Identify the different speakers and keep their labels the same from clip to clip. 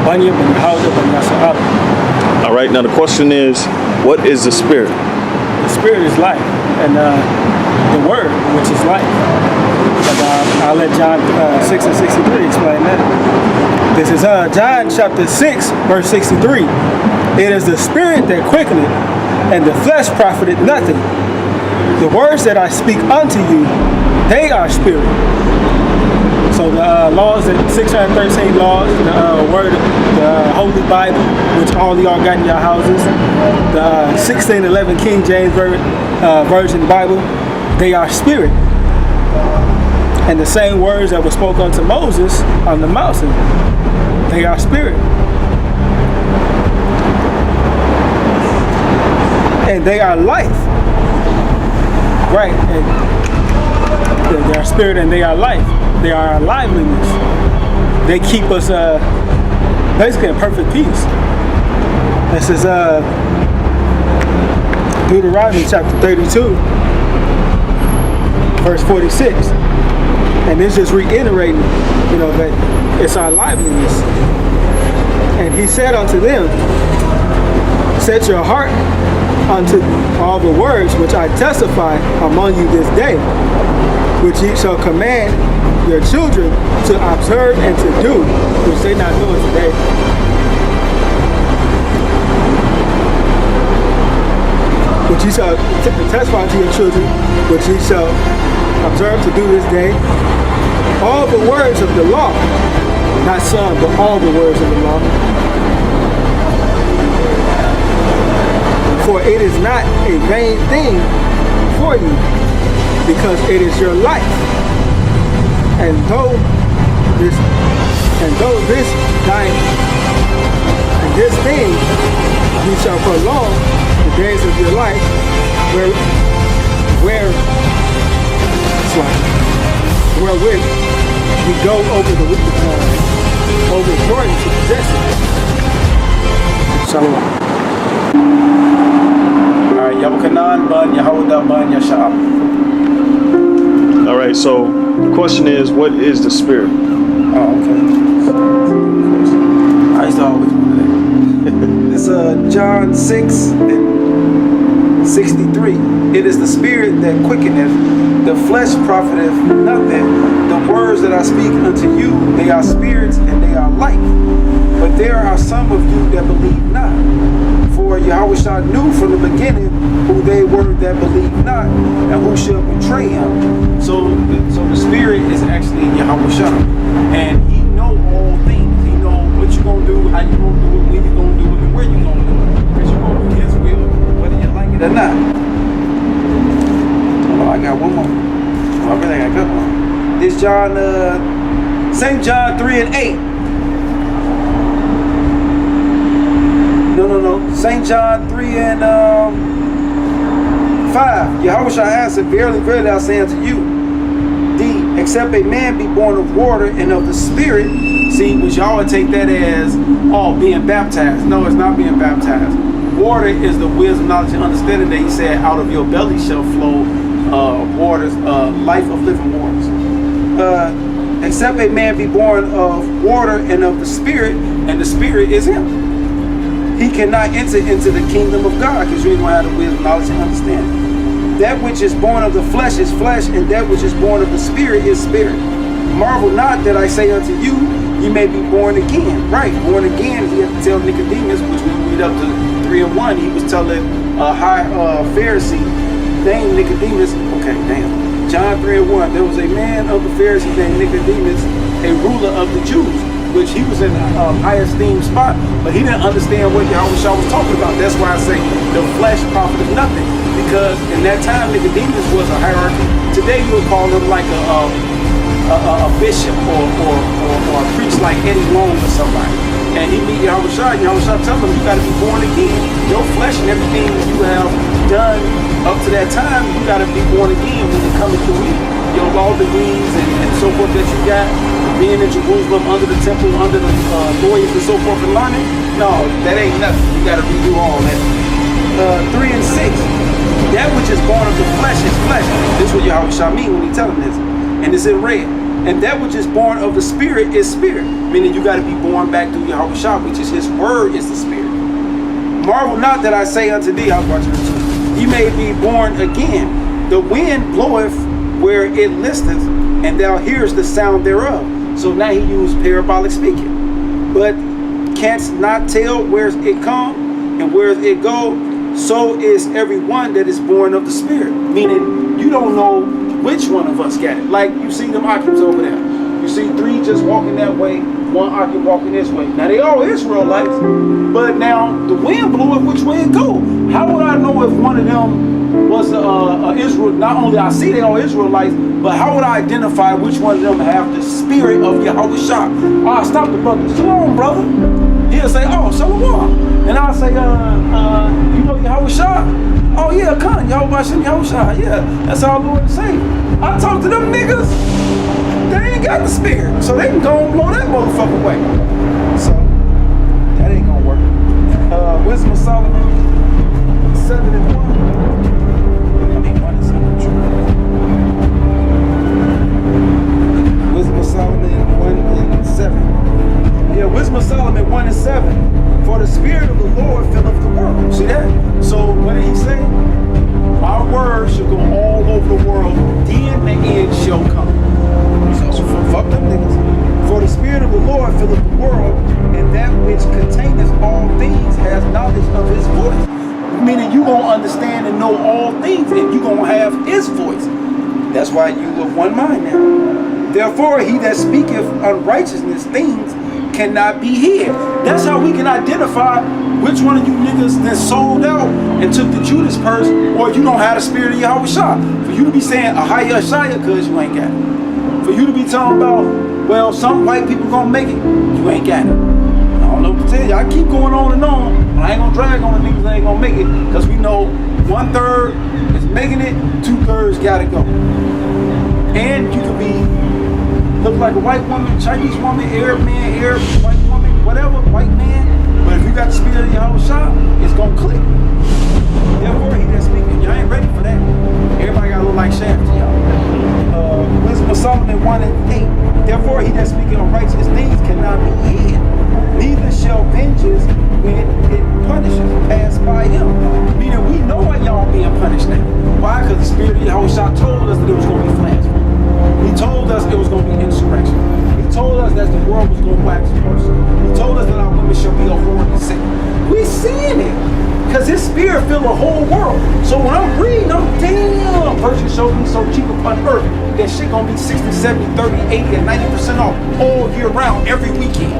Speaker 1: Banya, Banya, Banya, Sa'ala.
Speaker 2: All right, now the question is, what is the spirit?
Speaker 1: The spirit is life, and the word, which is life. But I'll let John 6 and 63 explain that. This is John chapter 6, verse 63. It is the spirit that quickeneth, and the flesh profiteth nothing. The words that I speak unto you, they are spirit. So the laws, the 613 laws, the word, the Holy Bible, which all of y'all got in your houses, the 1611 King James Version Bible, they are spirit. And the same words that were spoken unto Moses on the mountain, they are spirit. And they are life. Right. And they are spirit and they are life. They are our liveliness. They keep us basically in perfect peace. This is Deuteronomy chapter 32, verse 46. And it's just reiterating, that it's our liveliness. And he said unto them, set your heart unto all the words which I testify among you this day, which ye shall command your children to observe and to do, which they not doing today. Which ye shall testify to your children, which ye shall observe to do this day. All the words of the law, not some, but all the words of the law. For it is not a vain thing for you, because it is your life. And though this dying, and this thing, you shall prolong the days of your life, wherewith you go over the over Jordan to possess it. Shalom.
Speaker 2: All right, so the question is, what is the spirit?
Speaker 3: Oh, okay. I used to always wonder that. It's John 6 and 63. It is the spirit that quickeneth, the flesh profiteth nothing. The words that I speak unto you, they are spirits and they are life. But there are some of you that believe not. For Yahweh knew from the beginning who they were that believe not, and who shall betray him. So the spirit is actually Yahweh, and he know all things. He know what you're gonna do, how you're gonna do it, when you're gonna do it, and where you're gonna do it. Because you're gonna do his will, whether you like it or not. Oh, I got one more. Oh, I really got a good one. This John, St. John 3 and 8. No. St. John 3 and 5. Yahweh answered, verily, verily, I say unto you, except a man be born of water and of the Spirit. See, which y'all would take that as, being baptized. No, it's not being baptized. Water is the wisdom, knowledge, and understanding that he said, out of your belly shall flow waters, life of living waters. Except a man be born of water and of the Spirit, and the Spirit is him. He cannot enter into the kingdom of God, because you ain't going to have the wisdom, knowledge, and understanding. That which is born of the flesh is flesh, and that which is born of the Spirit is spirit. Marvel not that I say unto you, ye may be born again. Right, born again, he had to tell Nicodemus, which we read up to 3 and 1. He was telling a high Pharisee named Nicodemus. Okay, damn. John 3 and 1. There was a man of the Pharisees named Nicodemus, a ruler of the Jews, which he was in a high esteemed spot, but he didn't understand what Yahweh was talking about. That's why I say the flesh profited nothing, because in that time Nicodemus was a hierarchy. Today you would call him like a bishop or a priest like Eddie Long or somebody. And he meet Yahweh tells him, you got to be born again. Your flesh and everything you have done up to that time, you got to be born again when you come into it. Your law degrees and so forth that you got, being in Jerusalem under the temple, under the lawyers and so forth and learning, no, that ain't nothing. You got to redo all that. 3 and 6. That which is born of the flesh is flesh. This is what Yahweh mean when he telling this. And it's in red. And that which is born of the spirit is spirit. Meaning you got to be born back through Yahweh Shah, which is his word is the spirit. Marvel not that I say unto thee, I was watching this, ye may be born again. The wind bloweth where it listeth, and thou hearest the sound thereof. So now he used parabolic speaking. But canst not tell where it come and where it go. So is every one that is born of the spirit. Meaning you don't know which one of us got it. Like you see them Ahchyams over there. You see 3 just walking that way, 1 Ahchyam walking this way. Now they all Israelites, but now the wind blew it which way it go. How would I know if one of them was Israel? Not only I see they all Israelites, but how would I identify which one of them have the spirit of Yahweh Shah? I'll stop the brother. Shalom, brother. He'll say, oh, Shalom. And I'll say, you know Yahweh Shah? Oh yeah, come, Yahweh Shah. Yeah, that's our Lord and Savior. I talk to them niggas. They ain't got the spirit, so they can go and blow that motherfucker away. So that ain't gonna work. Wisdom of Solomon 7 and 1. I mean 1 and 7. True. Wisdom of Solomon 1 and 7. Yeah, Wisdom of Solomon 1 and 7. For the spirit of the Lord filleth the world. See that? So what did he say? My word shall go all over the world, then the end shall come. So fuck them niggas. For the spirit of the Lord filleth the world, and that which containeth all things has knowledge of his voice. Meaning you gonna understand and know all things, and you gonna have his voice. That's why you of one mind now. Therefore he that speaketh unrighteousness things cannot be hid. That's how we can identify which one of you niggas that sold out and took the Judas purse, or you don't have the spirit of Yahweh Shah. For you to be saying Ahchyam because you ain't got it. For you to be talking about, well, some white people gonna make it, you ain't got it. I don't know what to tell you. I keep going on and on, but I ain't gonna drag on the niggas that ain't gonna make it, because we know 1/3 is making it, 2/3 gotta go. And you could be look like a white woman, Chinese woman, Arab man, Arab white woman, whatever, white man. But if you got the spirit of Yahweh Shah, it's gonna click. Therefore, he that's speaking. Y'all ain't ready for that. Everybody got to look like Shaft to y'all. Wisdom of Solomon 1 and 8. Therefore, he that speaking on righteous things cannot be hid. Neither shall vengeance when it punishes pass by him. Meaning we know why y'all being punished now. Why? Because the spirit of Yahweh Shah told us that it was going to be flash. He told us it was going to be insurrection. He told us that the world was going to wax worse. He told us that our women shall be a whore and sick. We seeing it. Because his spirit filled the whole world. So when I'm reading, I'm damn, virtue showed me so cheap upon earth that shit gonna be 60, 70, 30, 80, and 90% off all year round, every weekend.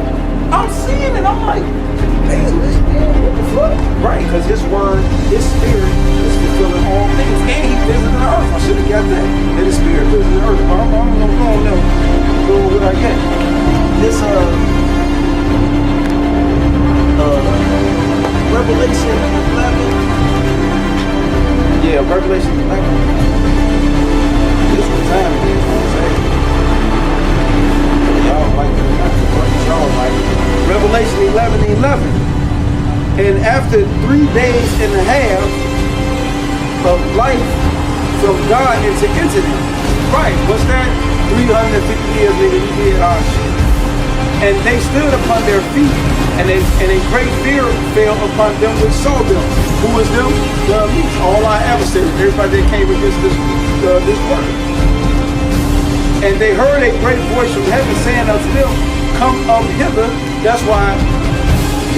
Speaker 3: I'm seeing it. I'm like, man, what the fuck? Right, because his word, his spirit is fulfilling all things. And he visited the earth. I should have got that. And his spirit visited the earth. But I'm gonna go on now. Go what I get. This Revelation 11. Yeah, Revelation 11. This is the time it is, I'm saying. Y'all like it or not, y'all like it. Revelation 11:11. And after 3 days and a half of life from God into incident. Right, what's that? 350 years later, he did our shit. And they stood upon their feet, and a great fear fell upon them which saw them. Who was them? The elites, all our adversaries, everybody that came against this word. And they heard a great voice from heaven saying unto them, come up hither. That's why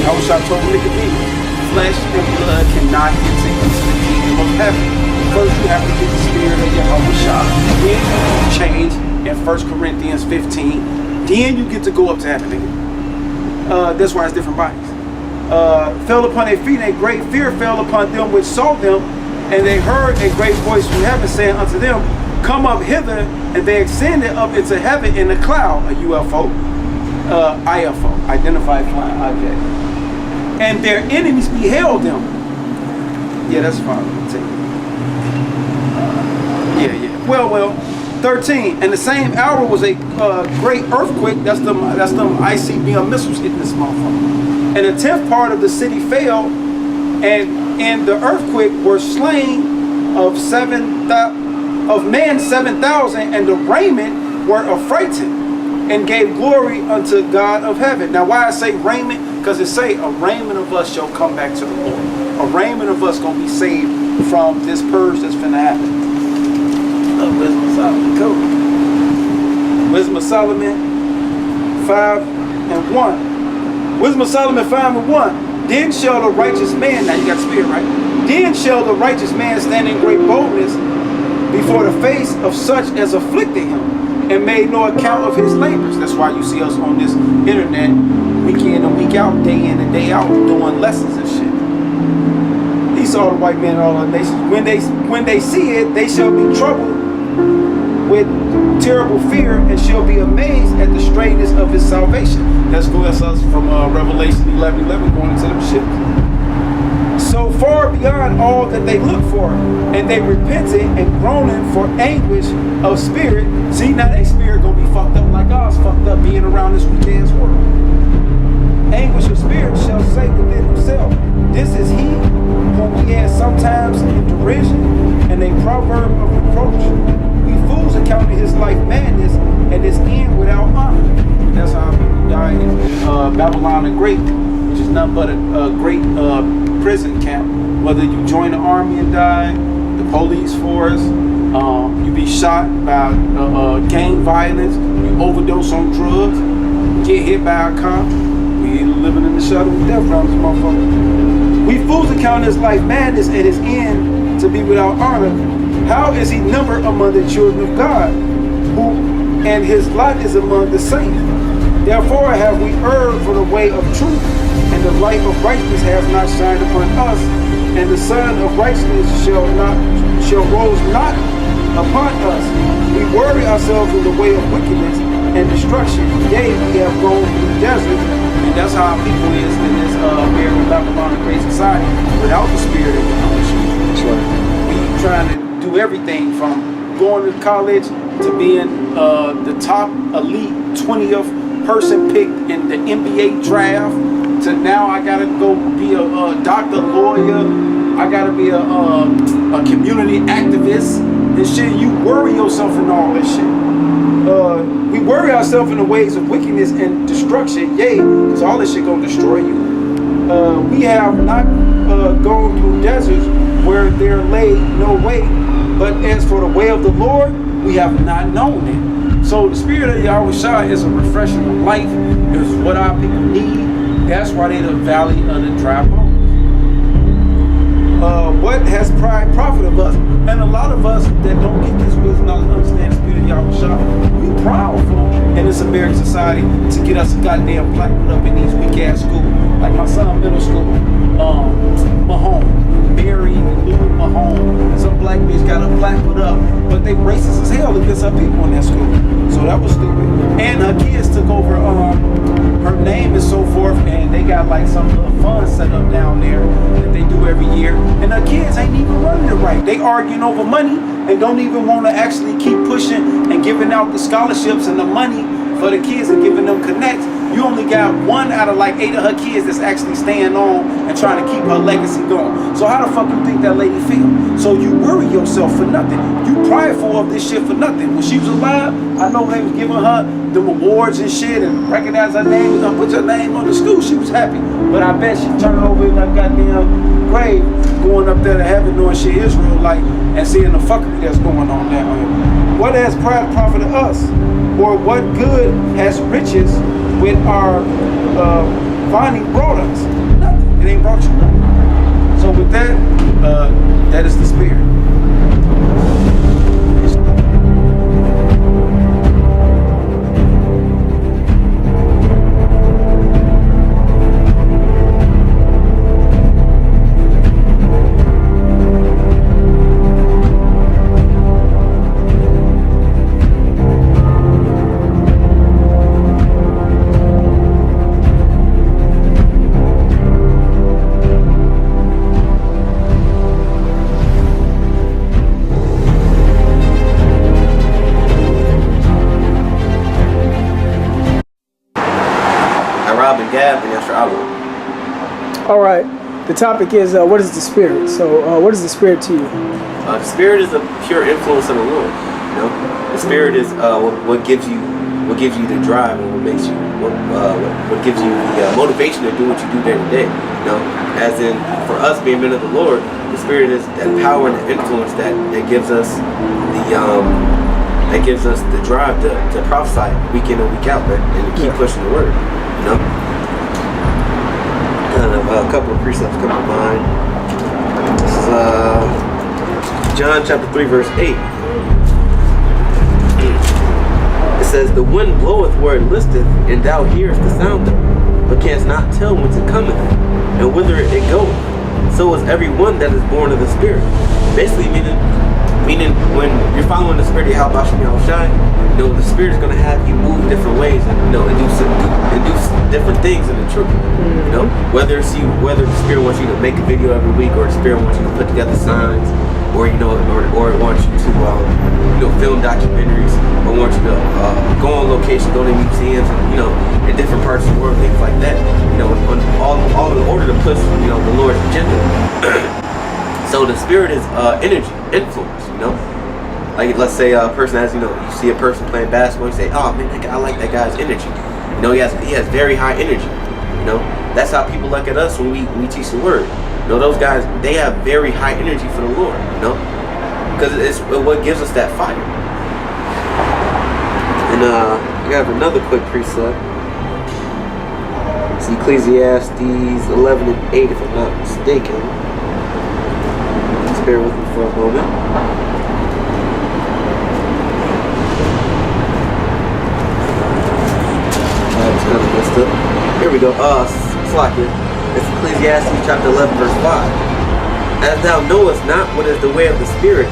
Speaker 3: Yahweh Shah told Nicodemus, flesh and blood cannot enter into the kingdom of heaven. First you have to get the spirit of Yahweh Shah. Then you change in 1 Corinthians 15. Then you get to go up to heaven again. That's why it's different bodies. Fell upon their feet, and a great fear fell upon them which saw them, and they heard a great voice from heaven saying unto them, come up hither, and they ascended up into heaven in a cloud, a UFO, IFO, identified flying object. And their enemies beheld them. Yeah, that's fine. Yeah. Well. 13, and the same hour was a great earthquake. That's them ICBM missiles hitting this motherfucker. And a 10th part of the city fell, and in the earthquake were slain of men 7,000, and the raiment were affrighted, and gave glory unto God of heaven. Now why I say raiment? Because it say a raiment of us shall come back to the Lord. A raiment of us gonna be saved from this purge that's finna happen. Wisdom of Solomon, cool. Wisdom of Solomon 5:1. Wisdom of Solomon 5:1. Then shall the righteous man, now you got the spirit, right? Then shall the righteous man stand in great boldness before the face of such as afflicted him, and made no account of his labors. That's why you see us on this internet week in and week out, day in and day out, doing lessons and shit. He saw the white man in all our nations. When they see it, they shall be troubled with terrible fear, and shall be amazed at the straightness of his salvation. That's us from Revelation 11:11 going into them ships. So far beyond all that they look for, and they repented and groaning for anguish of spirit. See, now their spirit gonna be fucked up like ours fucked up being around this weak ass world. Anguish of spirit shall say within himself, this is he whom we had sometimes in derision, and a proverb of reproach. We fools accounted his life madness, and his end without honor. That's how people die in Babylon the Great, which is nothing but a great prison camp. Whether you join the army and die, the police force, you be shot by gang violence, you overdose on drugs, get hit by a cop. We living in the shadow of death around this motherfucker. We fools account his life madness and his end to be without honor. How is he numbered among the children of God, and his lot is among the saints? Therefore have we erred from the way of truth, and the light of righteousness has not shined upon us, and the sun of righteousness shall rose not upon us. We worry ourselves in the way of wickedness and destruction. Yea, we have gone through the desert, and that's how people is in this very Babylon great society without the spirit of the
Speaker 2: That's right.
Speaker 3: We trying to do everything from going to college to being the top elite 20th person picked in the NBA draft, to now I gotta go be a doctor, lawyer, I gotta be a community activist and shit. You worry yourself in all this shit. We worry ourselves in the ways of wickedness and destruction, yea, because all this shit gonna destroy you. We have not gone through deserts where there lay no way, but as for the way of the Lord, we have not known it. So the spirit of Yahushua is a refreshing of life. It's what our people need. That's why they're the valley of the dry bones. What has pride profit of us? And a lot of us that don't get this wisdom, not understand the spirit of Yahushua, we proudful in this American society to get us a goddamn plaque put up in these weak ass schools. Like my son middle school, Mahone, Mary Lou Mahone. Some black bitch got a plaque put up, but they racist as hell against her people in that school. So that was stupid. And her kids took over her name and so forth, and they got like some little fun set up down there that they do every year. And her kids ain't even running it right. They arguing over money and don't even want to actually keep pushing and giving out the scholarships and the money for the kids and giving them connects. You only got 1 out of like 8 of her kids that's actually staying on and trying to keep her legacy going. So how the fuck you think that lady feel? So you worry yourself for nothing. You prideful of this shit for nothing. When she was alive, I know they was giving her them awards and shit and recognize her name and put her name on the school. She was happy. But I bet she turned over in that goddamn grave, going up there to heaven knowing she Israelite and seeing the fuckery that's going on down here. What has pride profited us? Or what good has riches with our finding brought us? Nothing. It ain't brought you nothing. So with that, that is the spirit.
Speaker 1: All right. The topic is what is the spirit? So what is the spirit to you?
Speaker 4: The spirit is the pure influence of the Lord. You know, the Spirit is what gives you the drive and what makes you what gives you the motivation to do what you do day to day. You know, as in for us being men of the Lord, the Spirit is that power and the influence that gives us the drive to prophesy week in and week out, man, and to keep pushing the word. You know, kind of a couple of precepts come to mind. This is John chapter 3 verse 8. It says, "The wind bloweth where it listeth, and thou hearest the sound of it, but canst not tell whence it cometh, and whither it goeth. So is every one that is born of the Spirit." Basically meaning when you're following the Spirit of Ahchyam, you know, the Spirit is going to have you move different ways and, you know, and do different things in the truth. You know, whether the Spirit wants you to make a video every week, or the Spirit wants you to put together signs, or you know, or it wants you to you know, film documentaries, or wants you to go on location, go to museums, you know, in different parts of the world, things like that. You know, all in order to push, you know, the Lord's agenda. So the Spirit is energy, influence. You know, like let's say a person has, you know, you see a person playing basketball, you say, "Oh man, that guy, I like that guy's energy." You know, he has very high energy. You know, that's how people look at us when we teach the word. You know, those guys, they have very high energy for the Lord. You know, because it's what gives us that fire. And I have another quick precept. It's Ecclesiastes 11 and 8, if I'm not mistaken. Just bear with me for a moment. I just kind of messed up. Here we go. Slacker. It's Ecclesiastes chapter 11, verse 5. "As thou knowest not what is the way of the Spirit,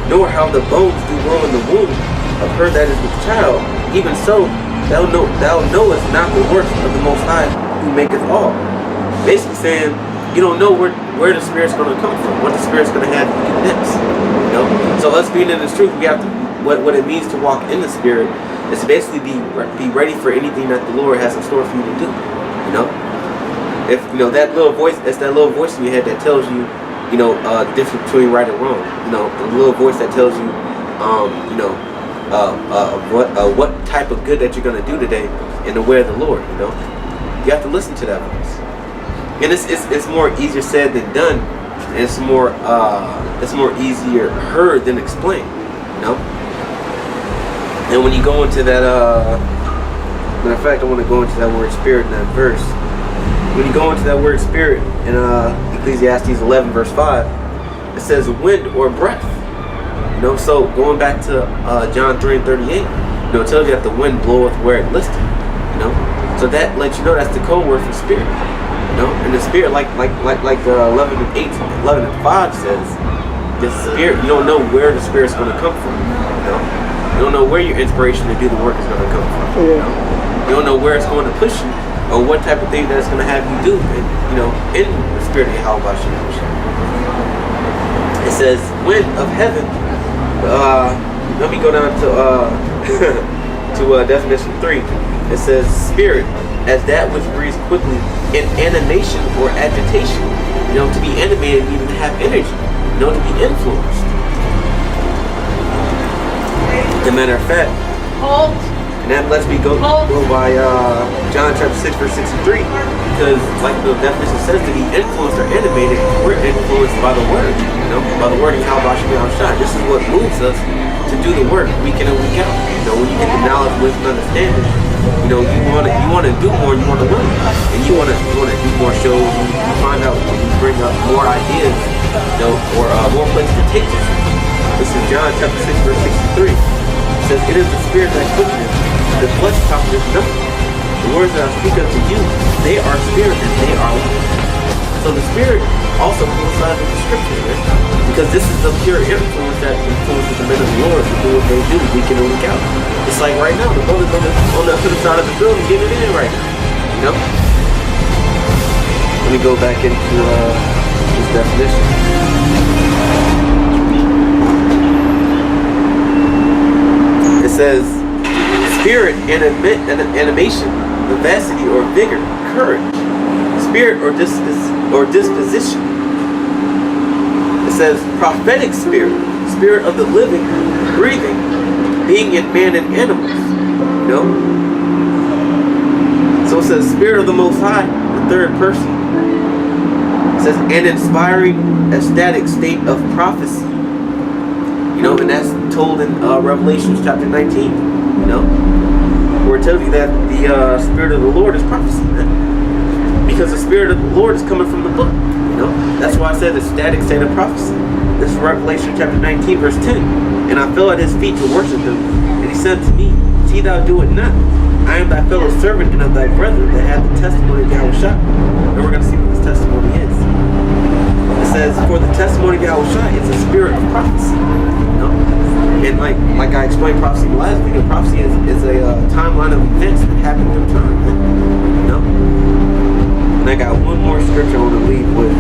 Speaker 4: nor how the bones do grow in the womb of her that is with child, even so thou knowest not the works of the Most High, who maketh all." Basically saying, you don't know where the Spirit's going to come from, what the Spirit's going to have you do next. You know, so us being in this truth, we have to what it means to walk in the Spirit is to basically be ready for anything that the Lord has in store for you to do. You know, if you know that little voice, it's that little voice in your head that tells you, you know, the difference between right and wrong. You know, the little voice that tells you, you know, what type of good that you're going to do today in the way of the Lord. You know, you have to listen to that voice, and it's more easier said than done, and it's more easier heard than explained. You know, and when you go into that, matter of fact, I want to go into that word Spirit in that verse. When you go into that word Spirit in Ecclesiastes 11 verse 5, it says wind or breath. You know, so going back to John 3 and 38, you know, it tells you that the wind bloweth where it listeth. You know, so that lets you know that's the code word for Spirit. You know, and the Spirit, like 11 and 8, 11 and 5 says, the Spirit, you don't know where the Spirit's going to come from. You know, you don't know where your inspiration to do the work is going to come from. You know, you don't know where it's going to push you, or what type of thing that it's going to have you do, and, you know, in the Spirit of Ahchyam. It says, wind of heaven. Let me go down to definition 3. It says, Spirit, as that which breathes quickly in animation or agitation. You know, to be animated means to have energy. You know, to be influenced. As a matter of fact, and that lets me go by John chapter 6 verse 63, because like the definition says, to be influenced or animated, we're influenced by the word, you know, by the word in Ahchyam. This is what moves us to do the work week in and week out. You know, when you get the knowledge, wisdom, understanding, you know, you want to do more, you want to learn, and you want to do more shows. You find out, you bring up more ideas, you know, or more places to take this. This is John chapter 6 verse 63. It says, it is the Spirit that quickeneth, the flesh profiteth nothing. The words that I speak unto you, they are spirit and they are life. So the Spirit also coincides with the Scripture, right? Because this is the pure influence that influences the men of the Lord to do what they do week in and week out. It's like right now, the brothers on the other side of the building getting it in right now. You know? Let me go back into this definition. It says, spirit and animation, vivacity or vigor, courage, spirit or disposition. It says prophetic spirit, spirit of the living, breathing, being in man and animals. You know? So it says, Spirit of the Most High, the third person. It says, an inspiring, ecstatic state of prophecy. You know, and that's told in Revelation chapter 19. You know? Where it tells you that the Spirit of the Lord is prophecy, man. Because the Spirit of the Lord is coming from the book. You know? That's why I said ecstatic state of prophecy. This is Revelation chapter 19, verse 10. And I fell at his feet to worship him. And he said to me, see thou do it not. I am thy fellow servant and of thy brethren that have the testimony of Yahushua. And we're going to see what this testimony is. It says, for the testimony of Yahushua is a spirit of prophecy. You know? And like I explained prophecy in the last video, prophecy is a timeline of events that happen through time. You know? And I got one more scripture I want to leave with.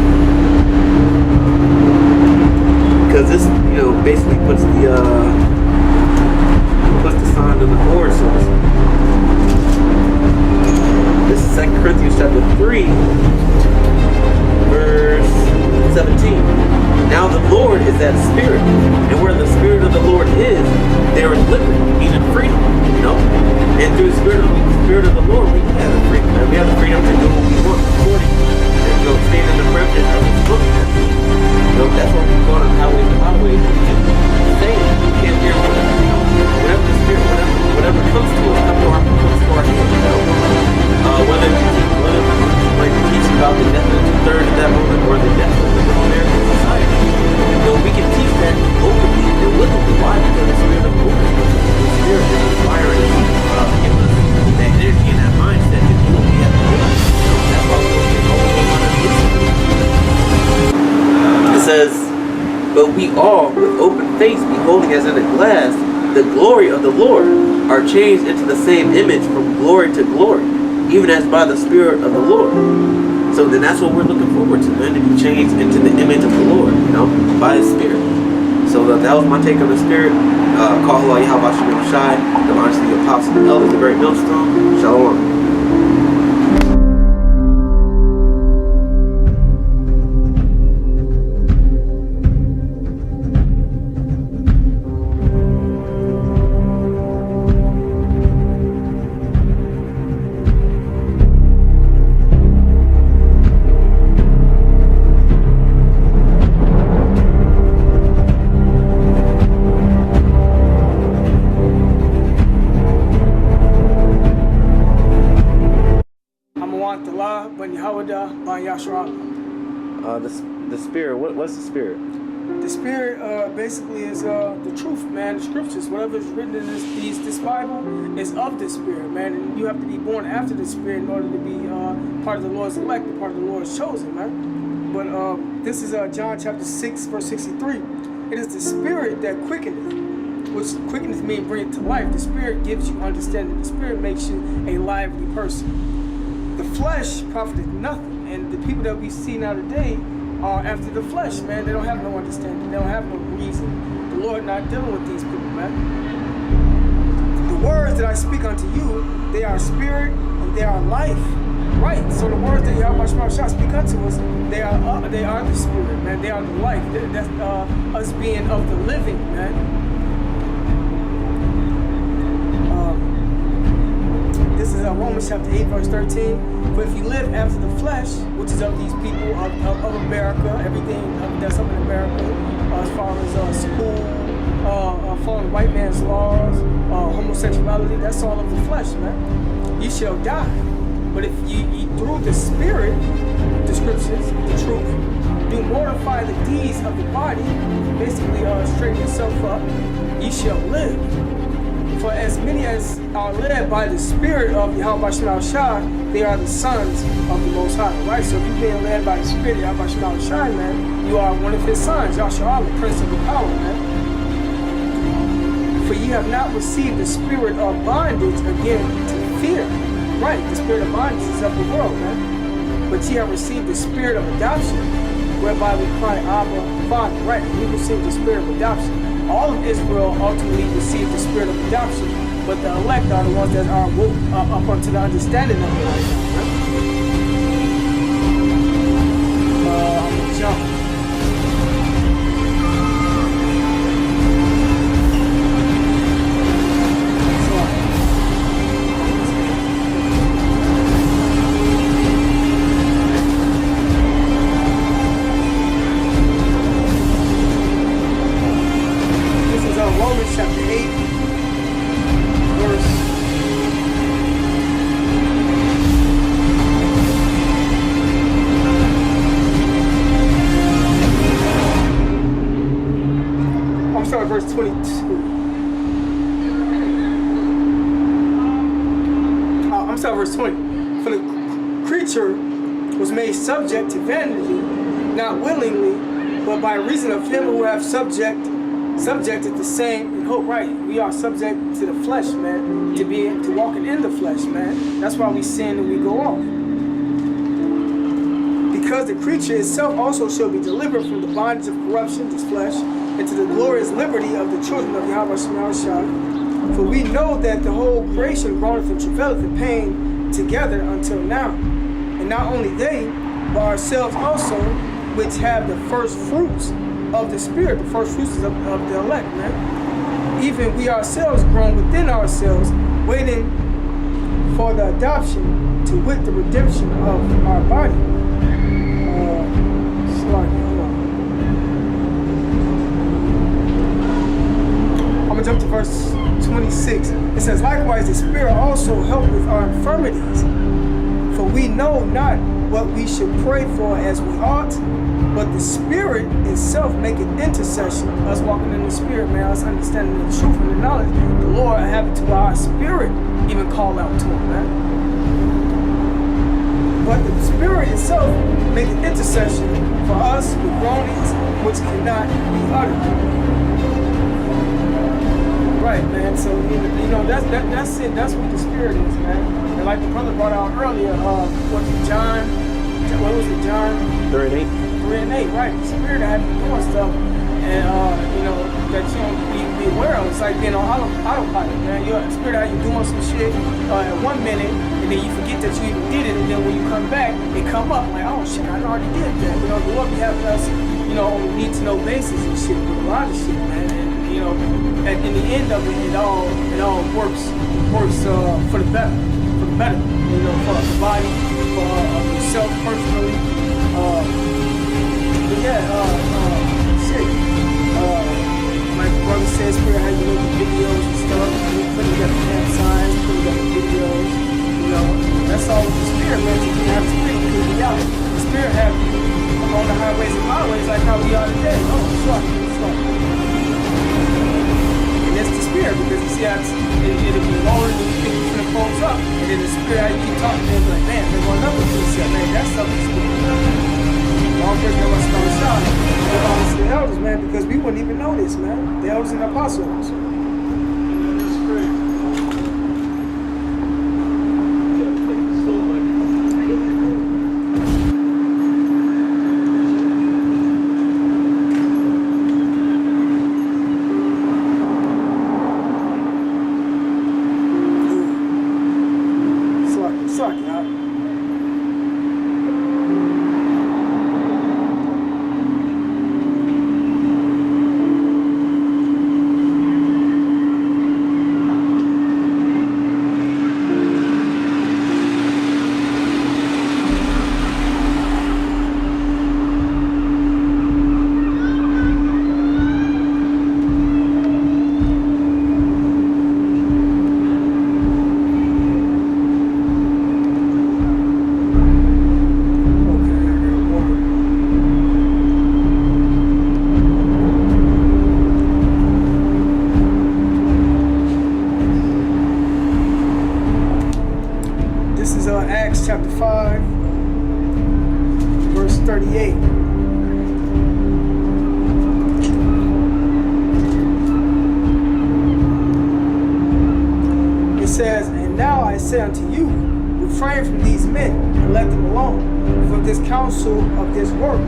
Speaker 4: Because this, you know, basically puts the sign of the Lord, so to speak. This is 2 Corinthians chapter 3, verse 17. Now the Lord is that Spirit, and where the Spirit of the Lord is, there is liberty, meaning freedom, you know? And through the Spirit of the Lord, we have the freedom, man. We have the freedom to do what we want, according and, you know, stand in the preference of His book. You know, that's what we're going on highways and byways. We can say, we can't hear whatever the Spirit, whatever comes to us, comes to our head, you know? Whether like teaching about the death of the two-thirds of that moment or the death of the American society, you know, we can teach that openly and willingly. Why? Because the Spirit of the Lord, the Spirit is inspiring us, giving us that energy and that mindset to do what we have to do. You know, that's why we're going to get all. It says, but we all, with open face, beholding as in a glass the glory of the Lord, are changed into the same image from glory to glory, even as by the Spirit of the Lord. So then that's what we're looking forward to, man, to be changed into the image of the Lord, you know, by His Spirit. So that was my take on the Spirit. Call Allah Yahweh Shem Shai, the honest the Apostle, the Elder, the Great Millstone. Shalom. The Spirit, what's the Spirit?
Speaker 1: The Spirit basically is the truth, man. The scriptures, whatever is written in this Bible is of the Spirit, man. And you have to be born after the Spirit in order to be part of the Lord's elect, part of the Lord's chosen, man. But this is John chapter 6, verse 63. It is the Spirit that quickeneth, which quickeneth means bring it to life. The Spirit gives you understanding. The Spirit makes you a lively person. The flesh profiteth nothing. And the people that we see now today are after the flesh, man. They don't have no understanding. They don't have no reason. The Lord not dealing with these people, man. The words that I speak unto you, they are spirit and they are life. Right. So the words that Yahweh shall speak unto us, they are the spirit, man. They are the life. That's us being of the living, man. This is Romans chapter 8, verse 13. For if you live after the flesh, which is of these people of America, everything that's up in America, as far as school, following white man's laws, homosexuality, that's all of the flesh, man. You shall die. But if you eat through the Spirit, the scriptures, the truth, do mortify the deeds of the body, basically straighten yourself up, you shall live. For as many as are led by the Spirit of Yahweh Shem Shai, they are the sons of the Most High, right? So if you're being led by the Spirit of Yahweh Shem Shai, man, you are one of His sons. Yahshua, the Prince of the Power, man. For ye have not received the spirit of bondage again to fear. Right, the spirit of bondage is of the world, man. But ye have received the spirit of adoption, whereby we cry, Abba, Father. Right, we received the spirit of adoption. All of Israel ultimately received the spirit of adoption, but the elect are the ones that are woke up unto the understanding of it right now. I'm going to jump.
Speaker 5: 22. I'm sorry, verse 20. For the creature was made subject to vanity, not willingly, but by reason of him who have subjected the same in hope. Right, we are subject to the flesh, man, to walking in the flesh, man. That's why we sin and we go off. Because the creature itself also shall be delivered from the bondage of corruption, this flesh, into the glorious liberty of the children of Yahweh Shemashah. For we know that the whole creation groaneth and travaileth in pain together until now. And not only they, but ourselves also, which have the first fruits of the Spirit, the first fruits of the elect, man. Even we ourselves groan within ourselves, waiting for the adoption, to wit the redemption of our body. I'm gonna jump to verse 26. It says, likewise the Spirit also helpeth our infirmities, for we know not what we should pray for as we ought, but the Spirit itself maketh intercession. Us walking in the Spirit, man, us understanding the truth and the knowledge, the Lord have it to our spirit even call out to him, man. But the Spirit itself maketh intercession for us with groanings which cannot be uttered. Right, man. So you know that's it. That's what the Spirit is, man. And like the brother brought out earlier, what was it, John
Speaker 2: 3 and 8.
Speaker 5: 3 and 8, right? The Spirit had been doing stuff, and you know that you don't be aware of. It's like being on autopilot, man. Your Spirit had you doing some shit at 1 minute, and then you forget that you even did it, and then when you come back, it come up like, oh shit, I already did that. You know, the Lord be having us, you know, on a need-to-know basis and shit with a lot of shit, man. And you know, in the end of it, it all works for the better, you know, for the body, for yourself personally. But yeah, shit. Like the brother says, Spirit had you look at videos and stuff, putting together hand signs, putting together videos, you know, that's all with the Spirit, man. You have the Spirit, because we out. The Spirit have you on the highways and byways like how we are today. Oh, fuck. It's the Spirit, because you see how it'll be lower than you think it's gonna close up, and then the Spirit, how you keep talking to them, like, man, they're going up with this, man, that's something Spirit. All person that was going to shout, it's the elders, man, because we wouldn't even know this, man. The elders and the apostles. That's great. Acts chapter 5, verse 38. It says, and now I say unto you, refrain from these men, and let them alone. For this counsel of this work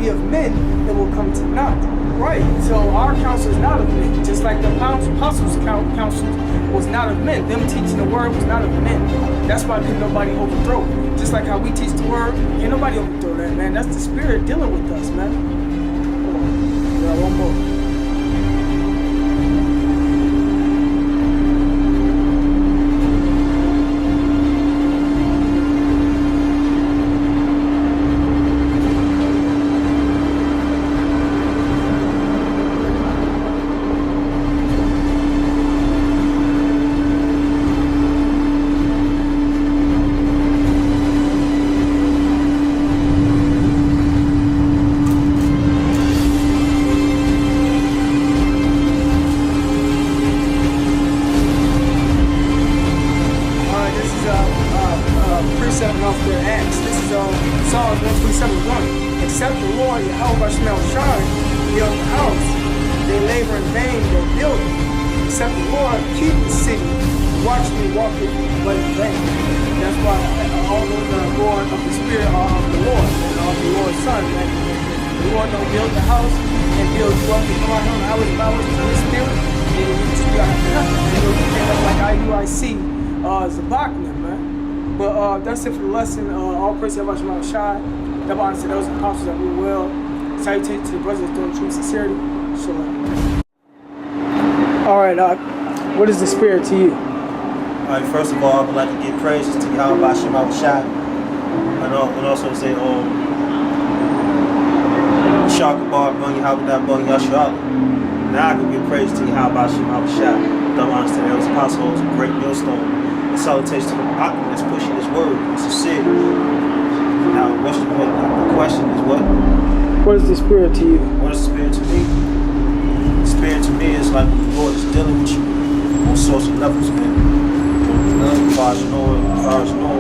Speaker 5: be of men that will come to naught. Right, so our counsel is not of men, just like the apostles' counsel was not of men. Them teaching the word was not of men. That's why couldn't nobody overthrow. Just like how we teach the word, can't nobody overthrow that, man. That's the Spirit dealing with us, man. Hold on. Yeah, one more. and off their acts. This is Psalms 127:1. Except the Lord, Yahweh Shemel Shai, build the house. They labor in vain that build it. Except the Lord keep the city. Watchmen walk it, but in vain. That's why all those that are born of the Spirit are of the Lord and of the Lord's Son. And the Lord don't build the house and build you up and come out here. I was to His Spirit, and you just be out there. And you end up like IUIC, Zabakna, man. But that's it for the lesson. All praise to Yahweh Shemel Shai. Yahweh said those apostles that we will. Salutation to the brothers doing true sincerity. Shalom. All right, what is the Spirit to you?
Speaker 6: All right, first of all, I would like to give praises to Yahweh Shemel Shai, and also say, Shakabar, Bunny, Habadah, Bunny, Yashar. Now I can give praise to Yahweh Shemel Shai. Don't understand those apostles, a great millstone. And salutation to the Ahchyam that's pushing this word. It's a sin. Now, the question is what?
Speaker 5: What is the Spirit to you?
Speaker 6: What is the Spirit to me? The Spirit to me is like when the Lord is dealing with you on social levels, man. As far as knowing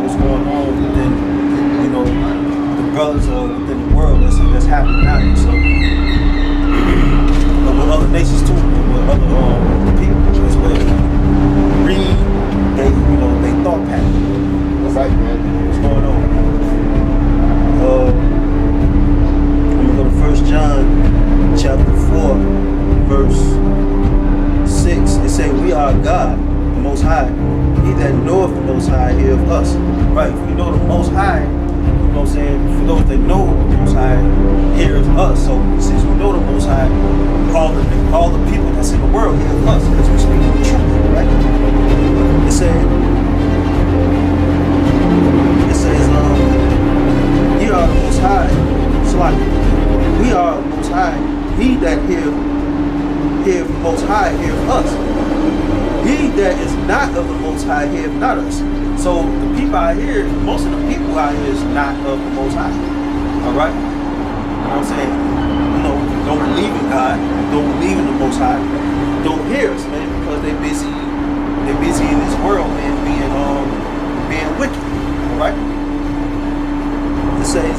Speaker 6: what's going on within, the brothers within the world that's happening out here. So, but with other nations too, and with other people as well. Read, they thought pattern.
Speaker 2: What's right, man?
Speaker 6: What's going on? I'm gonna go to 1 John chapter 4, verse 6. It say, "We are God, the Most High. He that knoweth the Most High heareth us." Right? If we know the Most High, you know what I'm saying? For those that know the Most High heareth us. So since we know the Most High, all the people that's in the world hear us because we speak the truth, right? It says, "Ye are the Most High." It's like we are the Most High. He that heareth the Most High heareth us. He that is not of the Most High heareth not us. So the people out here, most of the people out here is not of the Most High. All right? You know what I'm saying? Don't believe in God, don't believe in the Most High, don't hear us, man, because they're busy in this world, man, being wicked. All right? It says,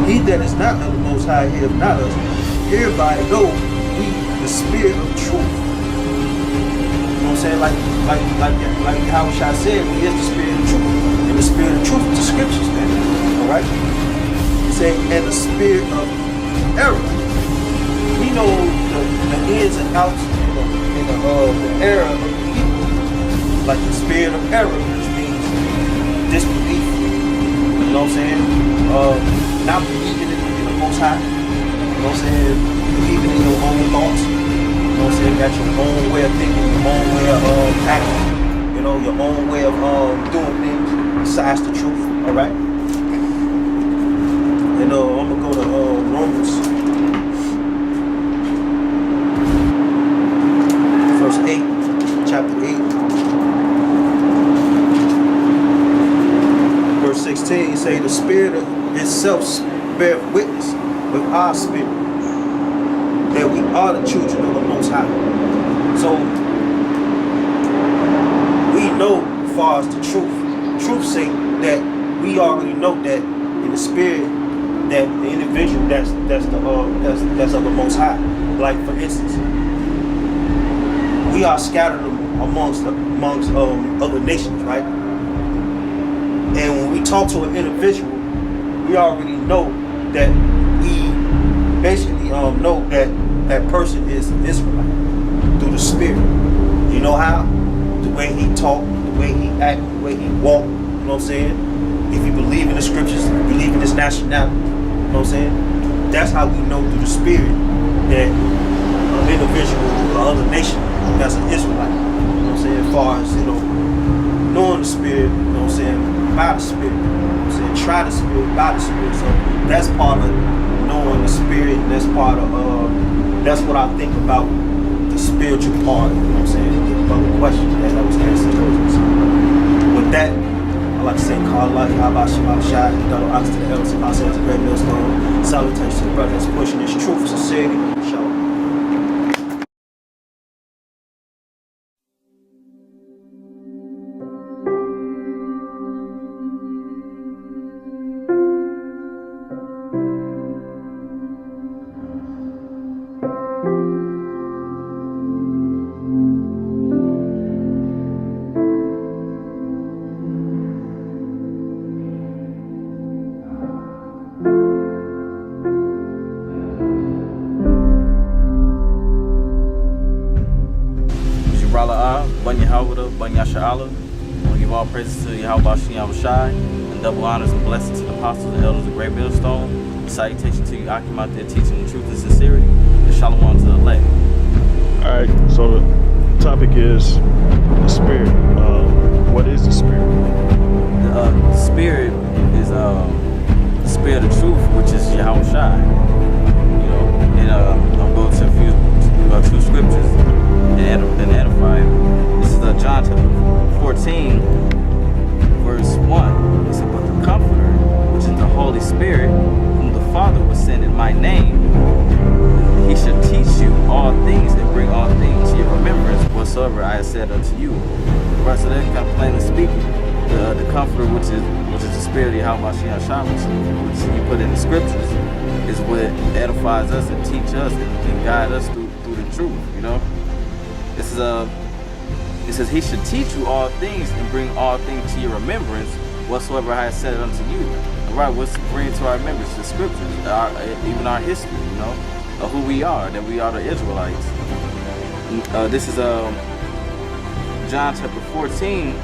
Speaker 6: "He that is not of the Most High heareth not us. Hereby know we the Spirit of truth." You know what I'm saying? Like how Shai said, we is the Spirit of truth. And the Spirit of truth is the scriptures, man. Alright? It say, "And the Spirit of error." We know the ins and outs in the error of the people. Like the spirit of error, which means disbelief. You know what I'm saying? Not believing in the Most High. You know what I'm saying? Believing in your own thoughts. You know what I'm saying? Got your own way of thinking, your own way of acting. Your own way of doing things besides the truth. Alright? And I'm gonna go to Romans verse 8, chapter 8. Verse 16 say, "The Spirit itself beareth witness with our spirit that we are the children of the Most High." So we know as far as the truth say that we already know that in the spirit that the individual that's of the Most High. Like for instance, we are scattered amongst other nations, right? And when we talk to an individual, we already know that we basically know that that person is an Israelite through the Spirit. You know how? The way he talk, the way he act, the way he walk. You know what I'm saying? If you believe in the scriptures, believe in his nationality. You know what I'm saying? That's how we know through the Spirit that an individual or other nation that's an Israelite. You know what I'm saying? As far as, knowing the Spirit, you know what I'm saying? By the Spirit. You know what I'm saying? Try the Spirit, by the Spirit. So that's part of knowing the Spirit, and that's part of, that's what I think about the spiritual part, you know what I'm saying? The question that I was asking. With that, I like to say, call Allah, Yahweh Shemel Shai, double ox to the elders, and myself, a great millstone. Salutations to the brothers pushing this truth, sincerity, shalom.
Speaker 7: Bahasham Yasha Allah. I want to give all praises to Yahweh Shem Shai, and double honors and blessings to the apostles and elders of Great Millstone. Salutation to you, Ahchyam, out there teaching the truth and sincerity, and shalom to the elect.
Speaker 2: All right, so the topic is the spirit. What is the spirit?
Speaker 7: The spirit is the spirit of truth, which is Yahweh Shai. You know, and I'll go to a few two scriptures and edify it. This is John chapter 14, verse 1. It said, "But the Comforter, which is the Holy Spirit, whom the Father will send in my name, he shall teach you all things and bring all things to your remembrance whatsoever I have said unto you." Right, so that kind of plainly speaking, the Comforter, which is the Spirit of Yahweh Shai, which he put in the scriptures, is what edifies us and teach us and guide us through the truth. You know, this is it says he should teach you all things and bring all things to your remembrance whatsoever I have said unto you. All right, what's bring to our remembrance? The scriptures, even our history. You know, of who we are, that we are the Israelites. This is John chapter 14,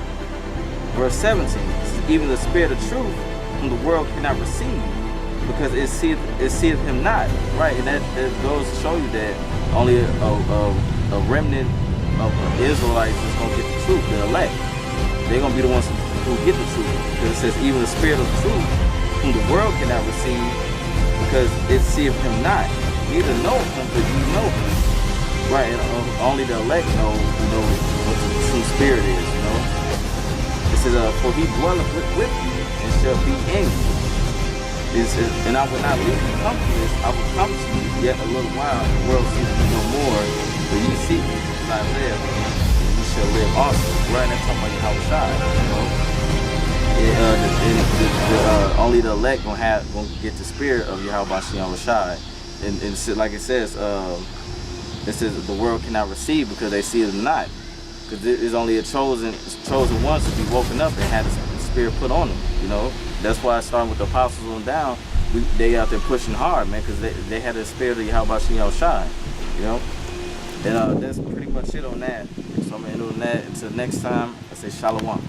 Speaker 7: verse 17. This is, "Even the Spirit of truth, whom the world cannot receive, because it seeth him not." Right, and that goes to show you that only a remnant of Israelites is going to get the truth, the elect. They're going to be the ones who get the truth. Because it says, "Even the Spirit of truth, whom the world cannot receive, because it seeth him not. Neither know him, but you know him." Right, and only the elect know what the true spirit is, you know. It says, "For he dwelleth with you and shall be in you. And I will not leave you comfortless, I will come to you yet a little while, the world sees you no more, but ye seek me, and I live, and you shall live also." Right, that's talking about Yahweh Shai, you know. Only the elect gonna get the spirit of Yahweh Shai, and like it says, the world cannot receive because they see it not. Because it is only a chosen ones to be woken up and had the spirit put on them. You know, that's why I started with the apostles on down. They out there pushing hard, man, because they had the spirit of Yahweh Shai. You know, and that's pretty much it on that. So I'm gonna end on that. Until next time, I say shalom.